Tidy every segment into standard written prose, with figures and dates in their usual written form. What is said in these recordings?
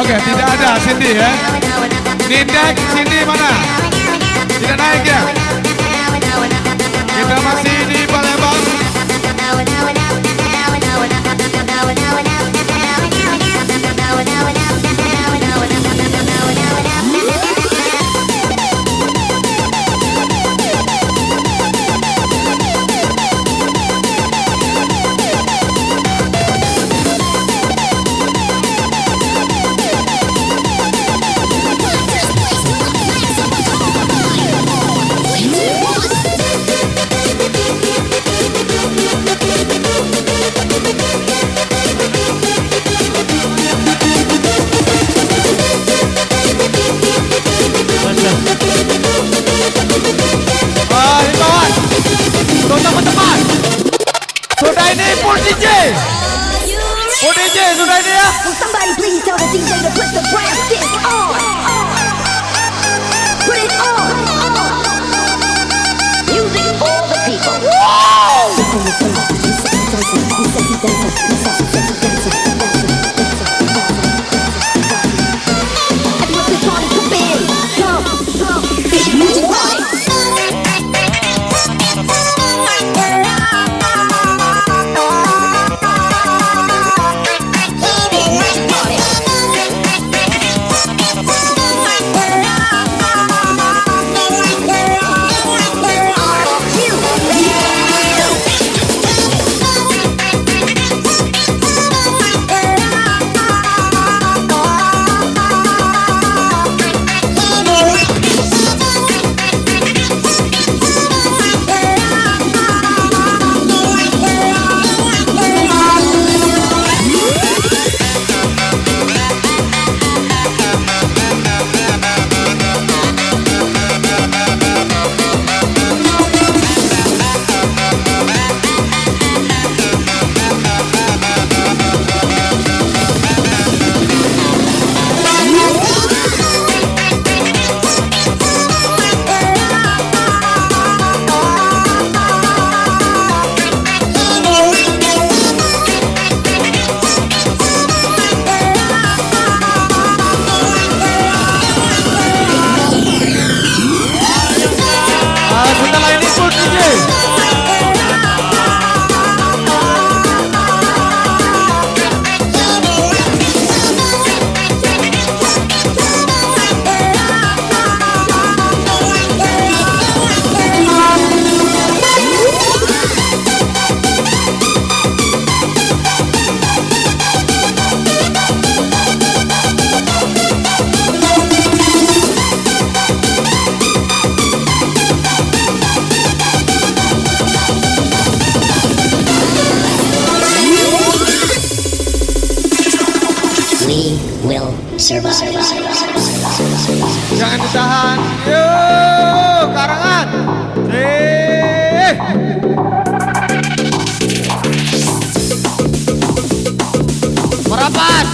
Oke, tidak ada Cindy ya. Nindek, Cindy mana? Tidak naik ya? Kita masih di Palembang. Himbauan untuk teman-teman, sudah ini full DJ, full DJ sudah ini ya. Somebody please tell the DJ to put the brass disc on. Put it on. Music for the people. Setelah ini full DJ. We will survive. Jangan ditahan. Yo, karangan. Merapat.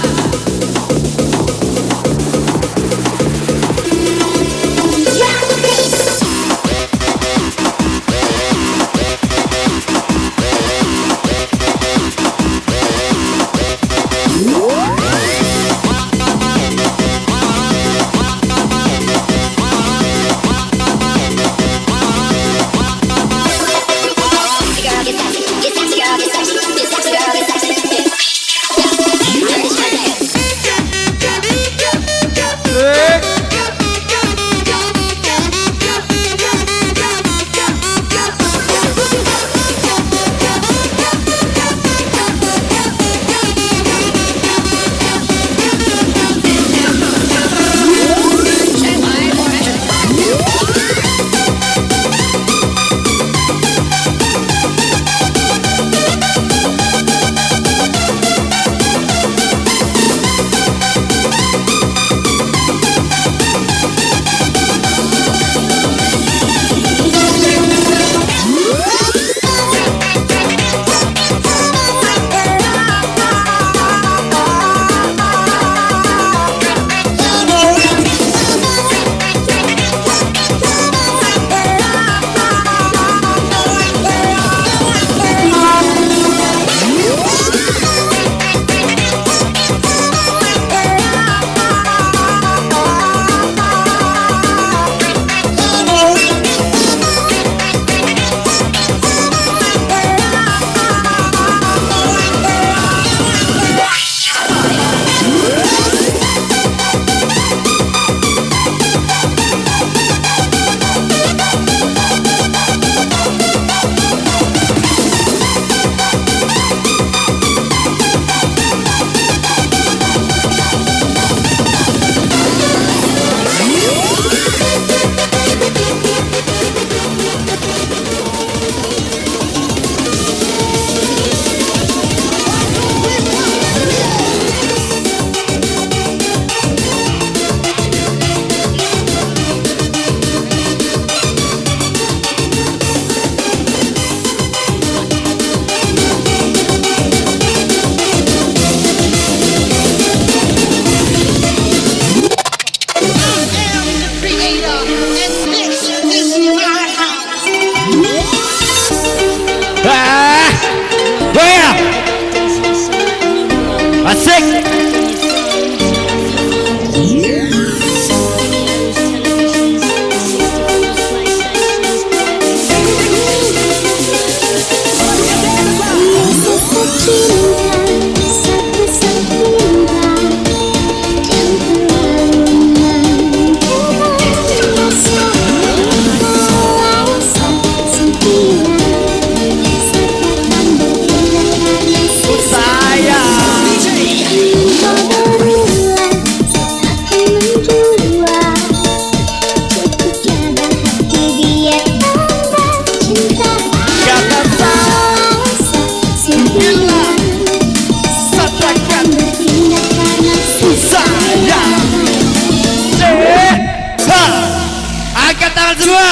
Angkat tangan semua.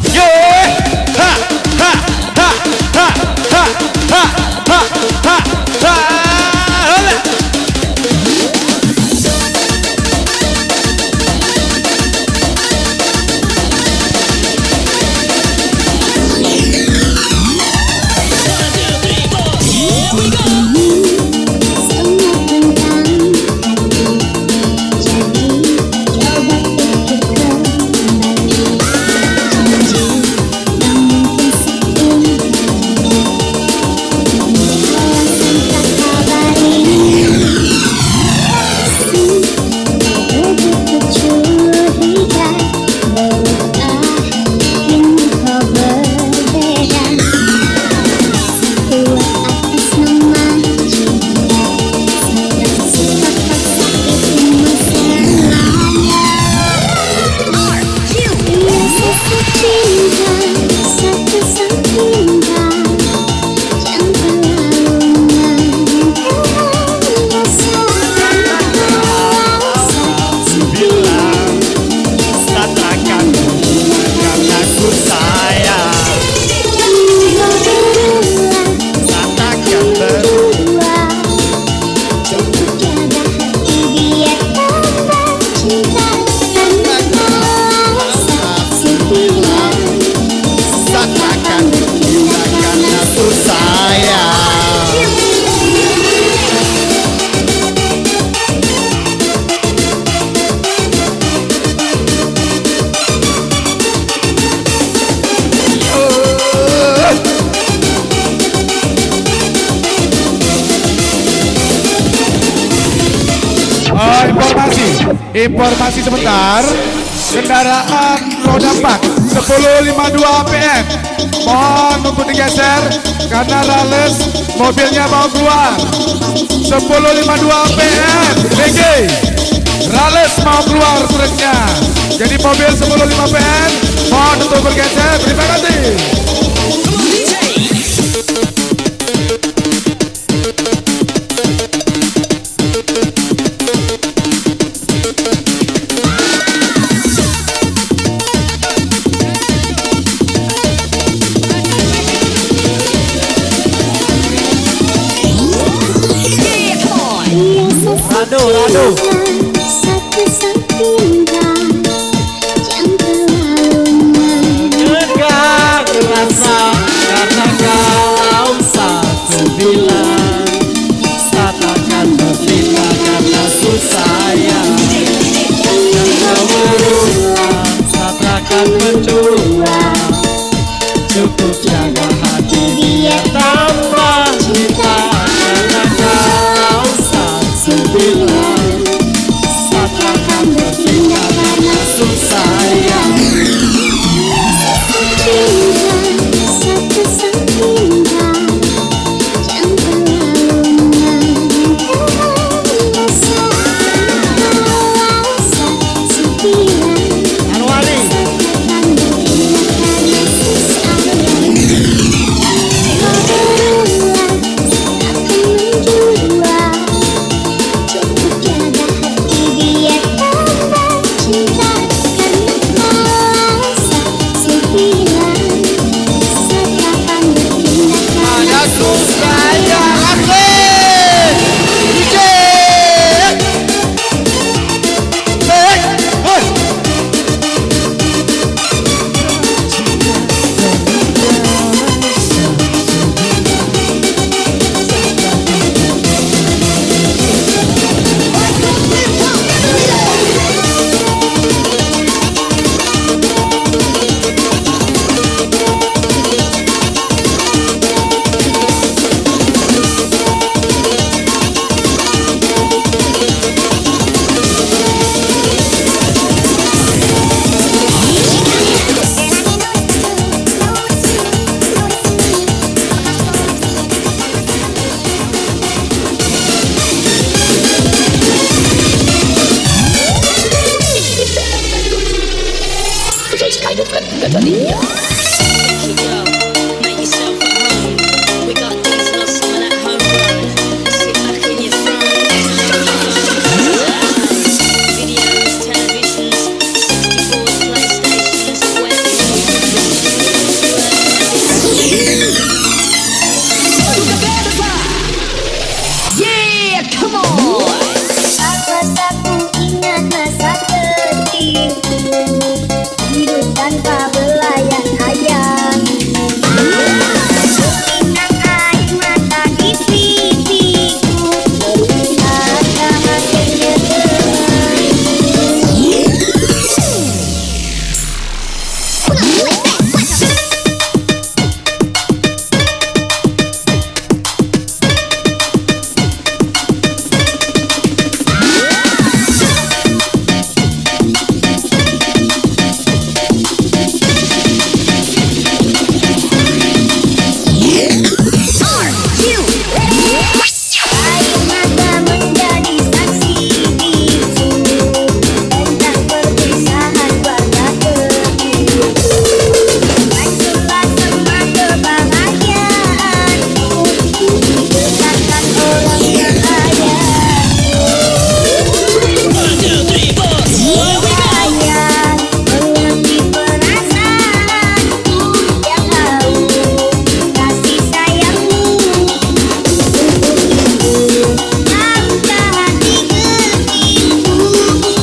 Yo, ha, ha, ha, ha, ha, ha, ha, ha, ha. Informasi sebentar. Kendaraan roda 4 1052 APM mohon untuk digeser karena rales mobilnya mau keluar. 1052 APM DG rales mau keluar truknya. Jadi mobil 1052 APM mohon untuk bergeser. Terima kasih. Aduh. Enggak ngerasa karena kau satu bilang katakan berbeda karena susah ya. Yang kau berulang katakan mencoba. Cukup jaga hati biar tambah cinta karena kau satu bilang Make yourself at home. We got these lost some of that homegrown. Sit back in your throne. Videos, televisions, 64s, PlayStations, Yeah, come on. Aku ingat masa kecilku, hidup tanpa belayan ayam. Pinang air mata di pipiku, melihat bahagianya air mata menjadi saksi bisu tentang perpisahan warga kedua. Hancurlah semua kebahagiaanku, ditinggalkan orang tersayangu. Sayang, mengerti perasaanku yang haus kasih sayangmu. Maukah hati kecilku,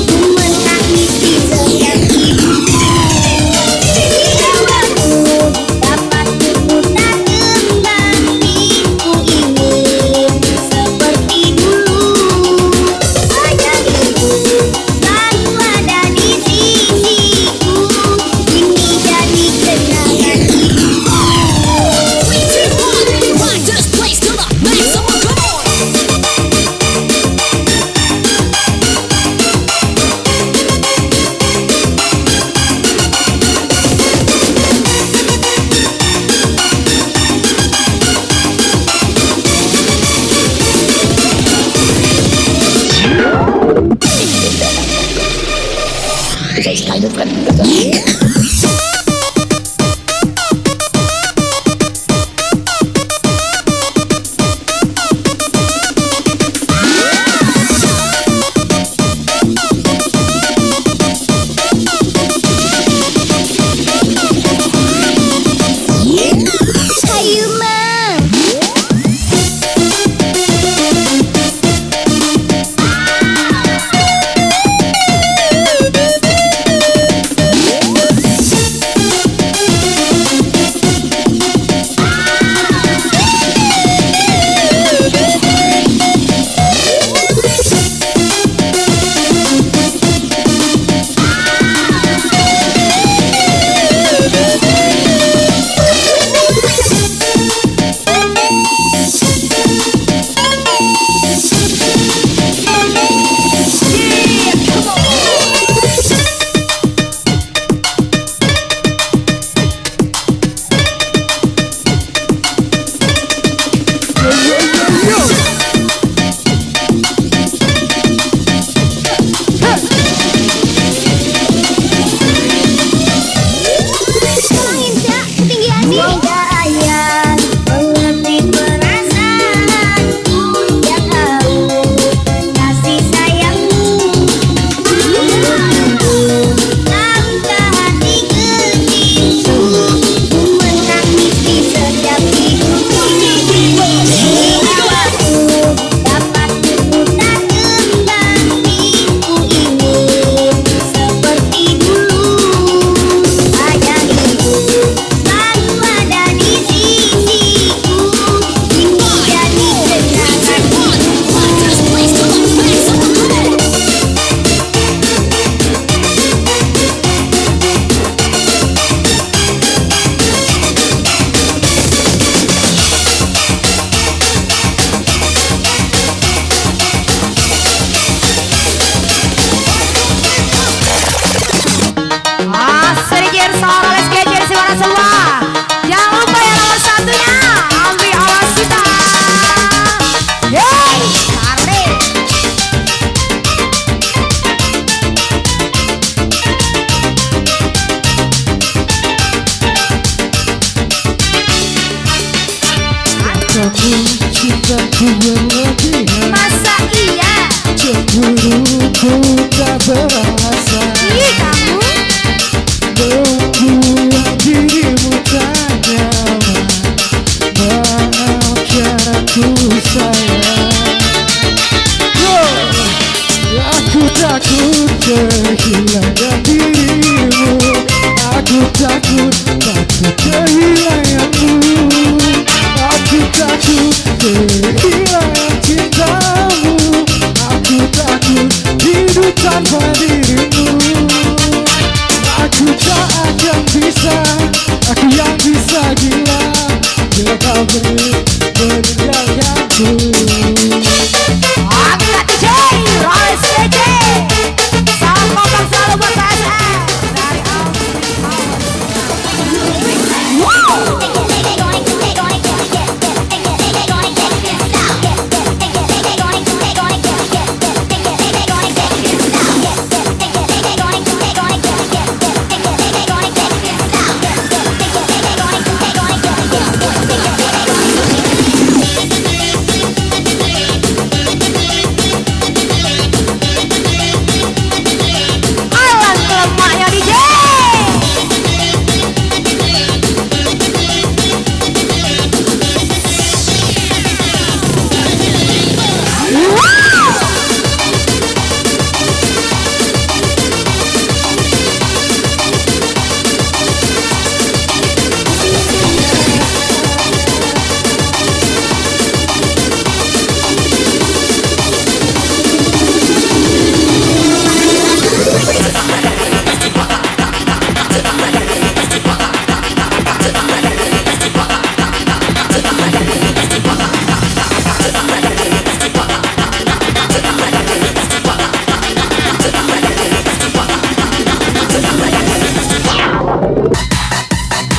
ku menangis di setiap ibu. Bila waktu dapat kuputar kembali, ku ingin seperti dulu. Ayah ibu selalu ada di sisiku, ini jadi kenangan ibu. 3, 2, 1, rock this place to the maximum, come on. Hayu Mang. sayang. Aku takut kehilangan dirimu. Aku takut kehilanganmu. Aku takut kehilangan cintamu. Aku takut hidup tanpa dirimu. Aku tak akan bisa, aku yang bisa gila bila kau meninggalkanku. Aku got DJ, Royce DJ. Salam kompak selalu buat PSM. Dari Alan lemaknya DJ.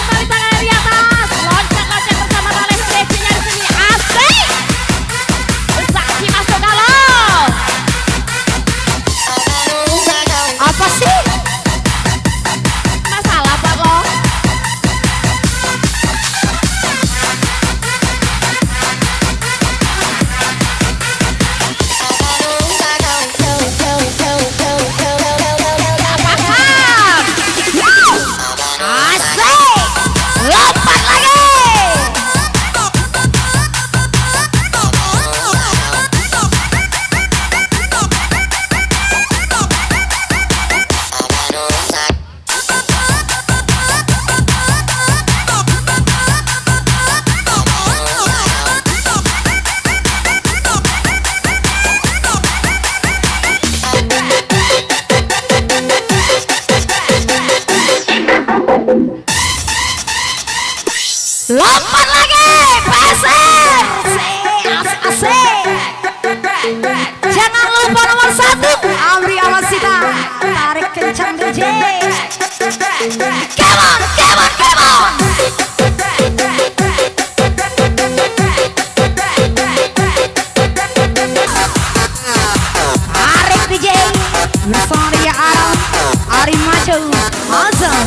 Kembali tangan dari atas, loncat-loncat bersama Royce DJ-nya di sini. Asik. Saksi masuk galau. Apa sih? Masalah buat lo? Asik. Lompat lagi. Lompat lagi, PSM. Asik. Jangan lupa nomor 1, Amri Awasita. Tarik kencang DJ. Come on, come on, come on. Tarik DJ. Bersama Ria Aram, Ari Maco, Azam.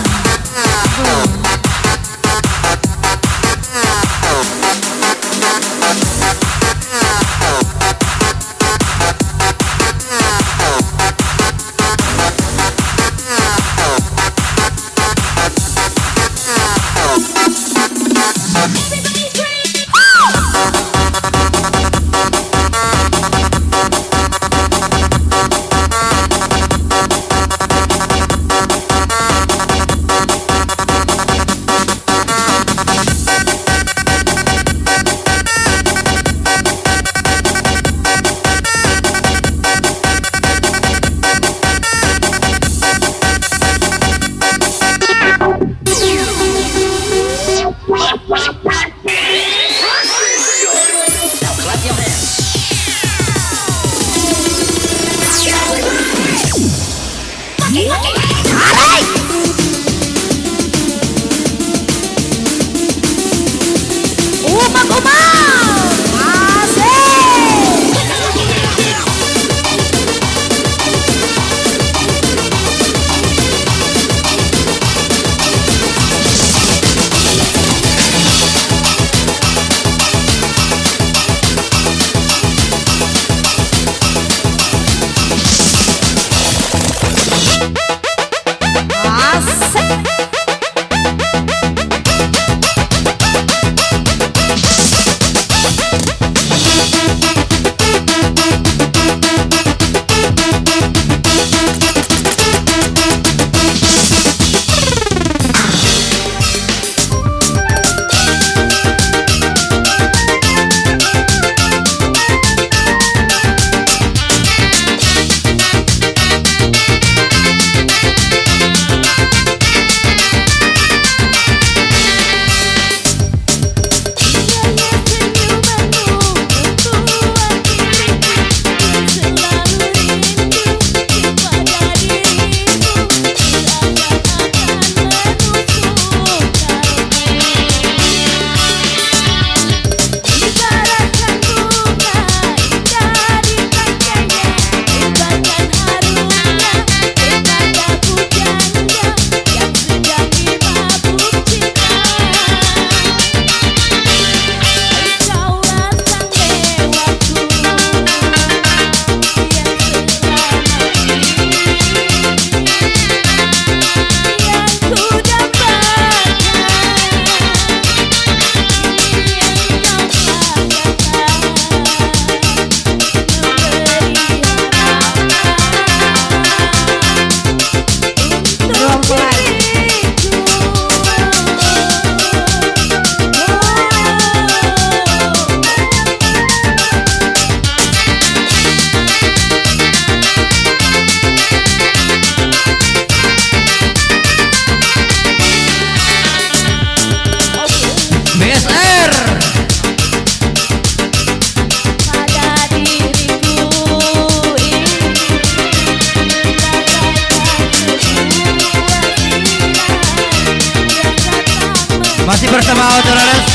bersama Otorales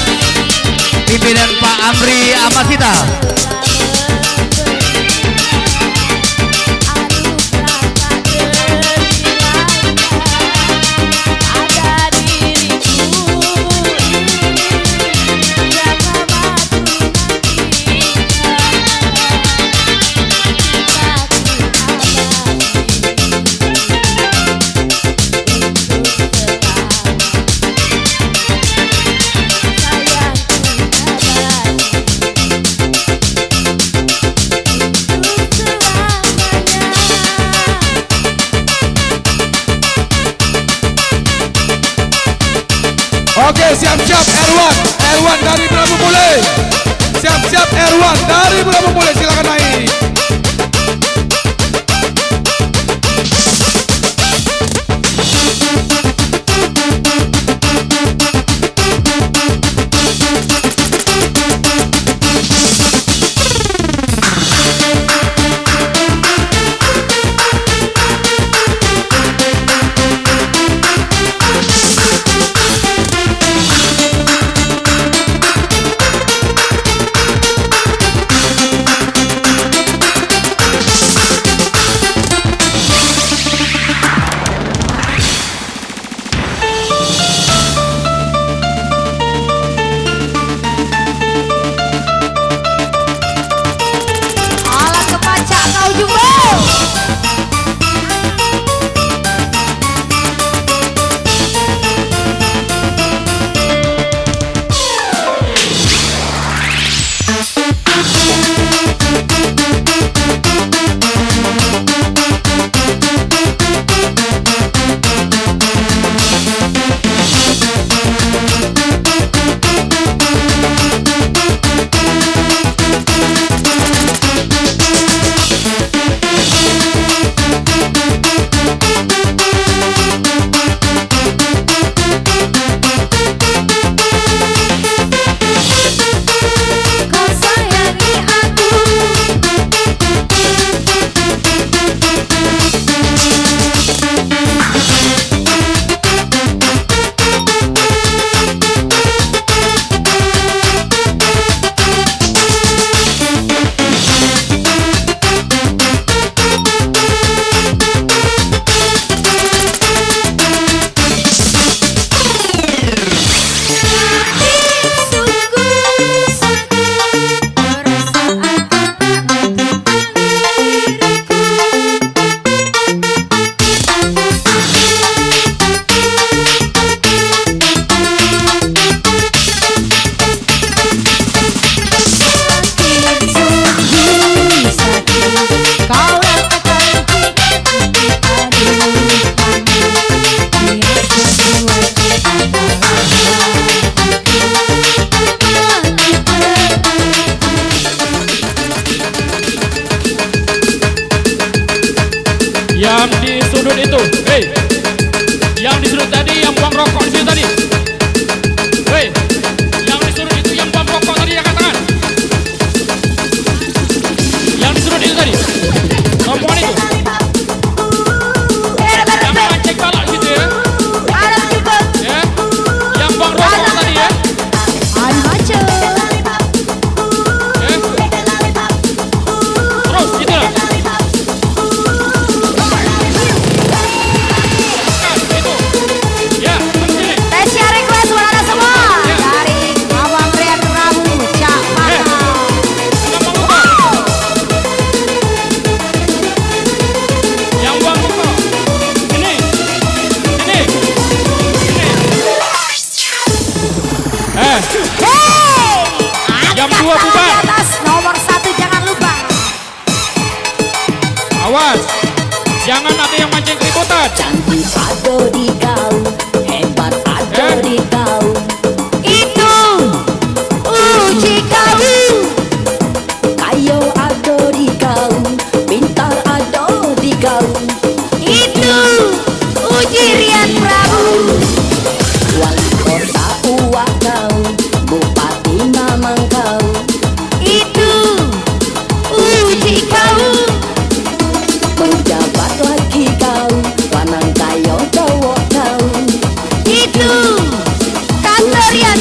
pimpinan Pak Amri Amasita. Oke, siap-siap Erwan dari Prabu Mule. Siap-siap Erwan dari Prabu Mule, silakan naik. Alat kepaca kau juga. Kau sayangi aku. Yang di sudut itu, hei, yang di sudut tadi yang buang rokok di situ tadi, hei, yang di sudut itu yang buang rokok tadi angkat tangan, yang di sudut itu tadi, rombongan itu, yang mancing balak situ ya, ya, yang buang rokok tadi ya, Ayo macet. ya, terus gitu lah. Tesya request buat anda semua dari Abang Rian Prabu Cak Mana. Yang buang rokok. Ini. Hey, Jam angkat 2 tangan bubar. di atas, nomor 1 jangan lupa. Awas. Jangan ada yang mancing keributan. Cantik ada di kau, hebat ada di kau. Itu uji kau. Kayo ada di kau, pintar ada di kau. Itu uji Rian Prabu. Wali kota uak kau, bupati mamang kau. Itu uji kau. Penjabat lagi kau, wanang kayo cowok kau. Itu Tante Rian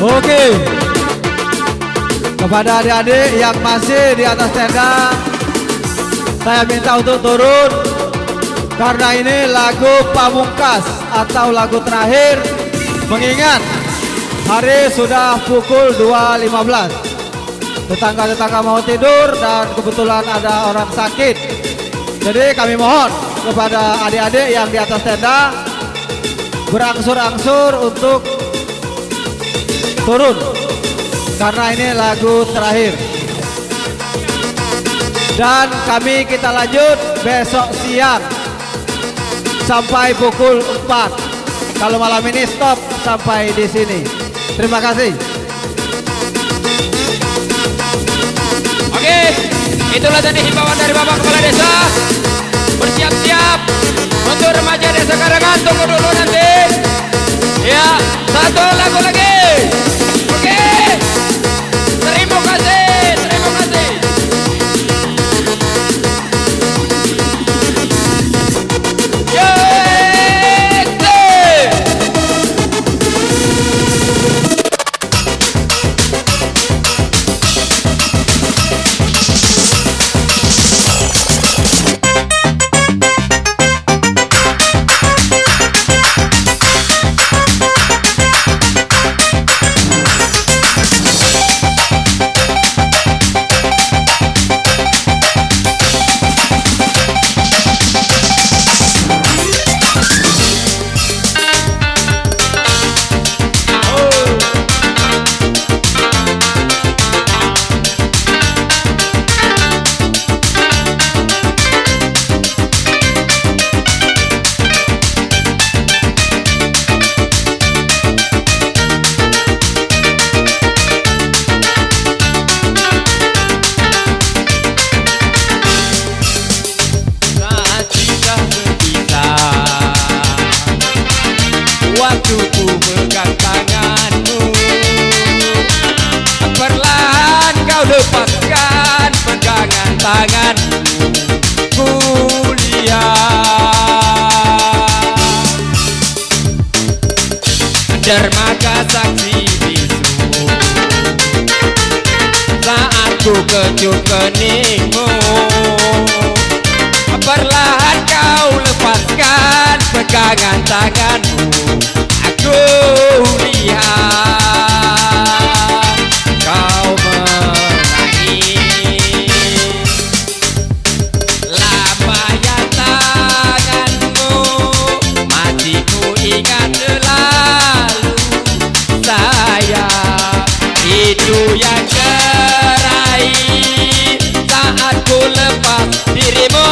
Oke. Kepada adik-adik yang masih di atas tenda, saya minta untuk turun karena ini lagu pamungkas atau lagu terakhir, mengingat hari sudah pukul 2.15. Tetangga-tetangga mau tidur dan kebetulan ada orang sakit. Jadi kami mohon kepada adik-adik yang di atas tenda berangsur-angsur untuk turun karena ini lagu terakhir. Dan kita lanjut besok siang sampai pukul 4. Kalau malam ini stop sampai di sini. Terima kasih. Oke, itulah tadi himbauan dari Bapak Kepala Desa. Bersiap-siap untuk remaja Desa Karangan. Tunggu dulu nanti. Ya, satu lagu lagi. Oke, terima kasih, terima kasih. Waktuku megang tanganmu, perlahan kau lepaskan pegangan tanganmu. Kulihat dermaga saksi bisu saat ku kecup keningmu. Perlahan kau lepaskan pegangan tanganmu. Aku lihat kau menangis. Lambaian tanganmu masih ku ingat selalu. Sayang, itu yang terakhir saat ku lepas dirimu.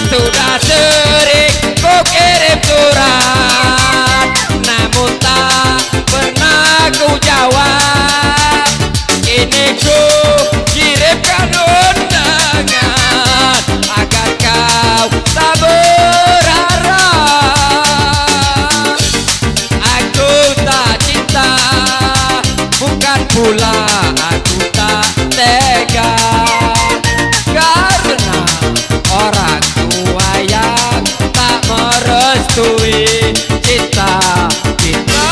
Sudah sering ku kirim surat, namun tak pernah ku jawab. Kini ku kirimkan undangan agar kau tak berharap. Aku tak cinta, bukan pula aku tak tega, karena orang tua yang tak merestui cinta kita.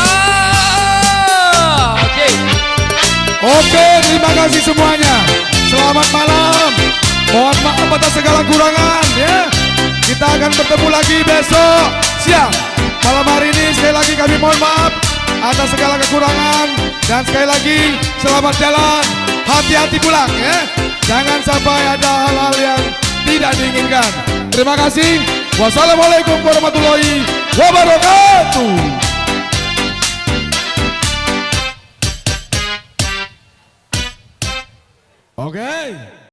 Oke, terima kasih semuanya. Selamat malam. Mohon maaf atas segala kurangan ya. Kita akan bertemu lagi besok siang. Malam hari ini sekali lagi kami mohon maaf atas segala kekurangan dan sekali lagi selamat jalan. Hati-hati pulang ya. Jangan sampai ada hal-hal yang tidak diinginkan. Terima kasih. Wassalamualaikum warahmatullahi wabarakatuh. Oke.